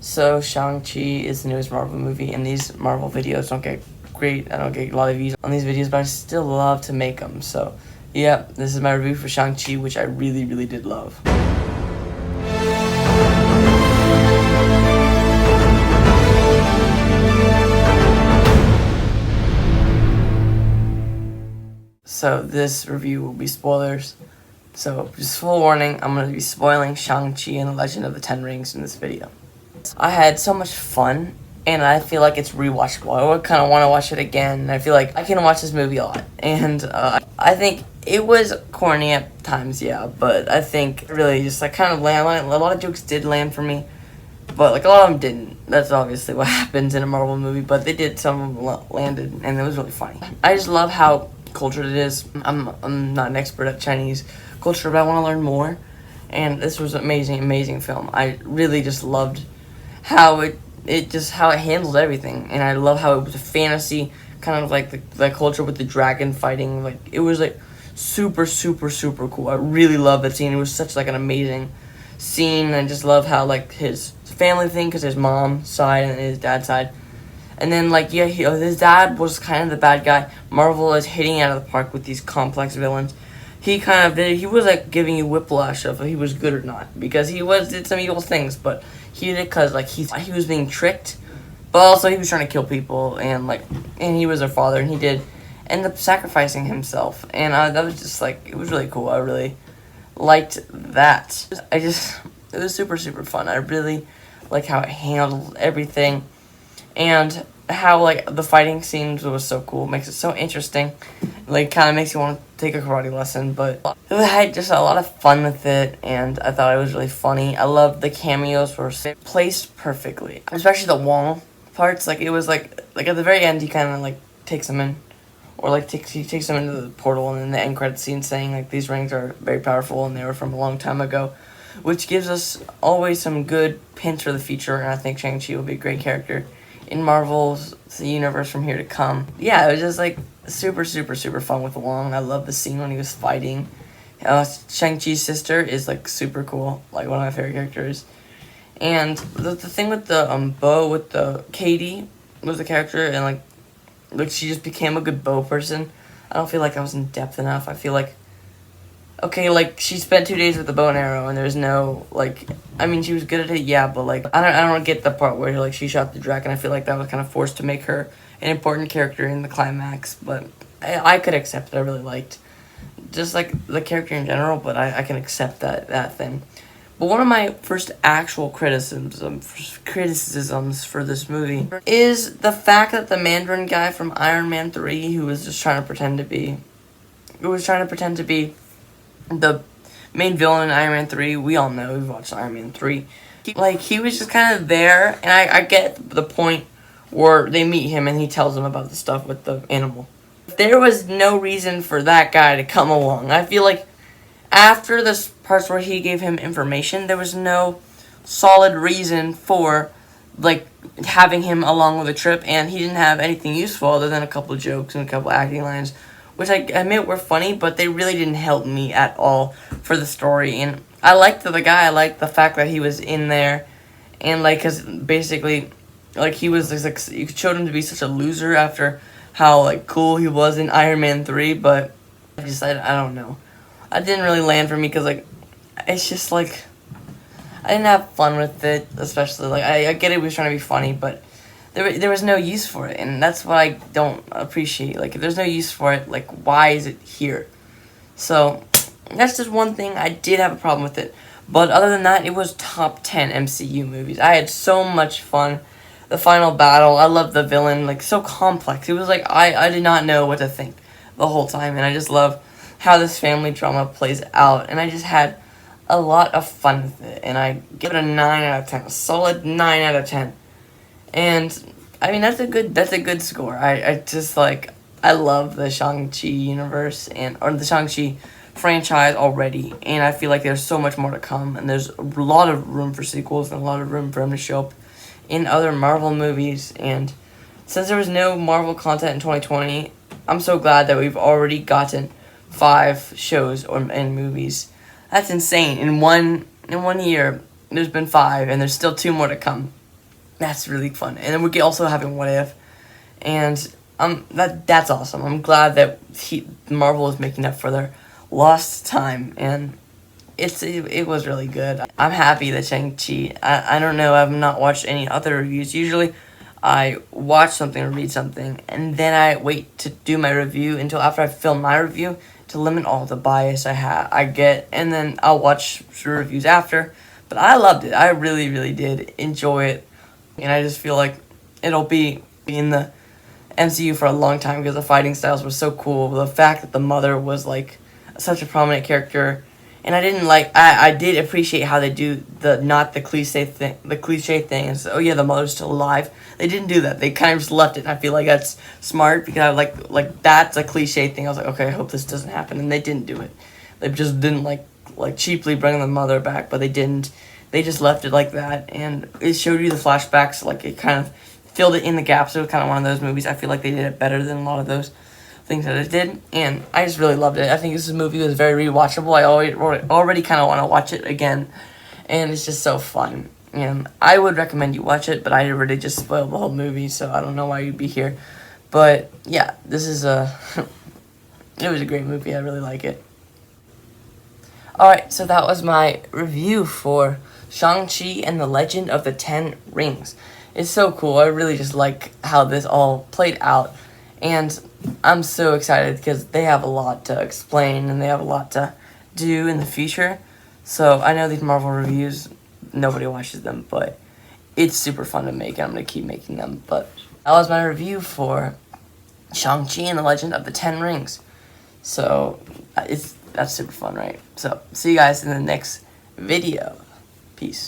So Shang-Chi is the newest Marvel movie, and these Marvel videos don't get great. I don't get a lot of views on these videos, but I still love to make them. So, yeah, this is my review for Shang-Chi, which I really, really did love. So this review will be spoilers. So just full warning, I'm going to be spoiling Shang-Chi and the Legend of the Ten Rings in this video. I had so much fun, and I feel like it's rewatchable. I would kind of want to watch it again, and I feel like I can watch this movie a lot. And I think it was corny at times, yeah, but I think really just like kind of land. A lot of jokes did land for me, but like a lot of them didn't. That's obviously what happens in a Marvel movie, but they did. Some of them landed, and it was really funny. I just love how cultured it is. I'm not an expert at Chinese culture, but I want to learn more. And this was an amazing film. I really just loved how it handled everything, and I love how it was a fantasy kind of like the culture with the dragon fighting. Like it was like super cool. I really loved that scene. It was such like an amazing scene. I just love how like his family thing, because his mom's side and his dad's side. And then, like, yeah, his dad was kind of the bad guy. Marvel is hitting out of the park with these complex villains. He was, like, giving you whiplash of if he was good or not. Because he did some evil things, but he did it because, like, he was being tricked. But also, he was trying to kill people, and he was their father, and he did end up sacrificing himself. And that was just, like, it was really cool. I really liked that. It was super fun. I really like how it handled everything. And how, like, the fighting scenes was so cool. It makes it so interesting. Like, kind of makes you want to take a karate lesson. But I had just a lot of fun with it, and I thought it was really funny. I loved the cameos were placed perfectly. Especially the Wong parts. Like, it was, like at the very end, he kind of, like, takes them in. Or, like, he takes them into the portal, and then the end credit scene saying, like, these rings are very powerful, and they were from a long time ago. Which gives us always some good hints for the future, and I think Shang-Chi will be a great character in Marvel's universe from here to come. Yeah, it was just like super fun with Wong. I love the scene when he was fighting. Shang-Chi's sister is like super cool, like one of my favorite characters. And the thing with the bow, with the Katie was the character, and like she just became a good bow person. I don't feel like I was in depth enough. I feel like, okay, like, she spent 2 days with the bow and arrow, and there's no, like, I mean, she was good at it, yeah, but, like, I don't get the part where, like, she shot the dragon. I feel like that was kind of forced to make her an important character in the climax, but I could accept it. I really liked just, like, the character in general, but I can accept that thing. But one of my first actual criticisms for this movie is the fact that the Mandarin guy from Iron Man 3, who was just trying to pretend to be the main villain in Iron Man 3, we all know, we've watched Iron Man 3. He was just kind of there, and I get the point where they meet him and he tells them about the stuff with the animal. There was no reason for that guy to come along. I feel like after this parts where he gave him information, there was no solid reason for, like, having him along with the trip, and he didn't have anything useful other than a couple of jokes and a couple of acting lines, which I admit were funny, but they really didn't help me at all for the story. And I liked the guy. I liked the fact that he was in there, and like, cause basically, like, he was like, you showed him to be such a loser after how like cool he was in Iron Man 3, but I don't know. I didn't really land for me, cause like, it's just like, I didn't have fun with it, especially like I get it. We was trying to be funny, but there was no use for it, and that's what I don't appreciate. Like, if there's no use for it, like, why is it here? So, that's just one thing. I did have a problem with it. But other than that, it was top 10 MCU movies. I had so much fun. The final battle, I loved the villain, like, so complex. It was like, I did not know what to think the whole time, and I just love how this family drama plays out, and I just had a lot of fun with it, and I give it a 9 out of 10, a solid 9 out of 10. And I mean, that's a good score. I just like, I love the Shang-Chi universe or the Shang-Chi franchise already, and I feel like there's so much more to come, and there's a lot of room for sequels and a lot of room for him to show up in other Marvel movies. And since there was no Marvel content in 2020, I'm so glad that we've already gotten 5 shows and movies. That's insane. In one year, there's been 5, and there's still 2 more to come. that's really fun. And then we're also having What If, and that's awesome. I'm glad that Marvel is making up for their lost time, and it was really good. I'm happy that Shang-Chi, I don't know, I've not watched any other reviews. Usually I watch something or read something, and then I wait to do my review until after I film my review to limit all the bias I get, and then I'll watch the reviews after. But I loved it. I really, really did enjoy it, and I just feel like it'll be in the MCU for a long time because the fighting styles were so cool. The fact that the mother was like such a prominent character, and I did appreciate how they do not the cliche thing. The cliche thing is, oh yeah, the mother's still alive. They didn't do that. They kind of just left it. And I feel like that's smart because I like that's a cliche thing. I was like, okay, I hope this doesn't happen, and they didn't do it. They just didn't like cheaply bring the mother back, but they didn't. They just left it like that, and it showed you the flashbacks. Like it kind of filled it in the gaps. It was kind of one of those movies. I feel like they did it better than a lot of those things that it did, and I just really loved it. I think this movie was very rewatchable. I already kind of want to watch it again, and it's just so fun. And I would recommend you watch it, but I already just spoiled the whole movie, so I don't know why you'd be here. But yeah, this is it was a great movie. I really like it. Alright, so that was my review for Shang-Chi and the Legend of the Ten Rings. It's so cool. I really just like how this all played out. And I'm so excited because they have a lot to explain and they have a lot to do in the future. So I know these Marvel reviews, nobody watches them, but it's super fun to make, and I'm going to keep making them. But that was my review for Shang-Chi and the Legend of the Ten Rings. So that's super fun, right? So see you guys in the next video. Peace.